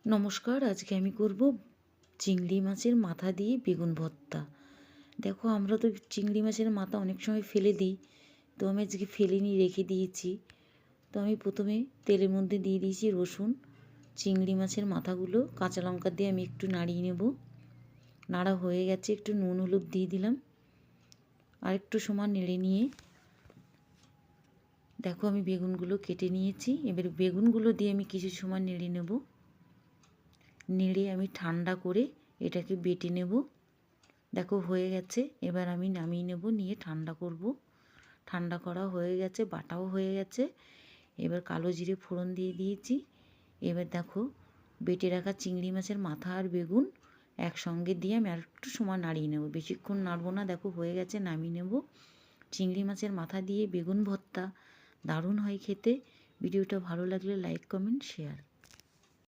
নমস্কার, আজকে আমি করব চিংড়ি মাছের মাথা দিয়ে বেগুন ভর্তা। দেখো, আমরা তো চিংড়ি মাছের মাথা অনেক সময় ফেলে দিই, তো আমি আজকে ফেলিনি, রেখে দিয়েছি। তো আমি প্রথমে তেলের মধ্যে দিয়ে দিয়েছি রসুন। চিংড়ি মাছের মাথাগুলো কাঁচা লঙ্কা দিয়ে আমি একটু নাড়িয়ে নেব। নাড়া হয়ে গেছে, একটু নুন হলুদ দিয়ে দিলাম, আর একটু সময় নেড়ে নিয়ে দেখো আমি বেগুনগুলো কেটে নিয়েছি। এবার বেগুনগুলো দিয়ে আমি কিছু সময় নেড়ে নেব। নেড়ে আমি ঠান্ডা করে এটাকে বেটে নেব। দেখো হয়ে গেছে, এবার আমি নামিয়ে নেব, নিয়ে ঠান্ডা করব। ঠান্ডা করা হয়ে গেছে, বাটাও হয়ে গেছে। এবার কালো জিরে ফোড়ন দিয়ে দিয়েছি। এবার দেখো বেটে রাখা চিংড়ি মাছের মাথা আর বেগুন একসঙ্গে দিয়ে আমি আর একটু সময় নাড়িয়ে নেব, বেশিক্ষণ নাড়বো না। দেখো হয়ে গেছে, নামিয়ে নেব। চিংড়ি মাছের মাথা দিয়ে বেগুন ভর্তা দারুণ হয় খেতে। ভিডিওটা ভালো লাগলে লাইক, কমেন্ট, শেয়ার।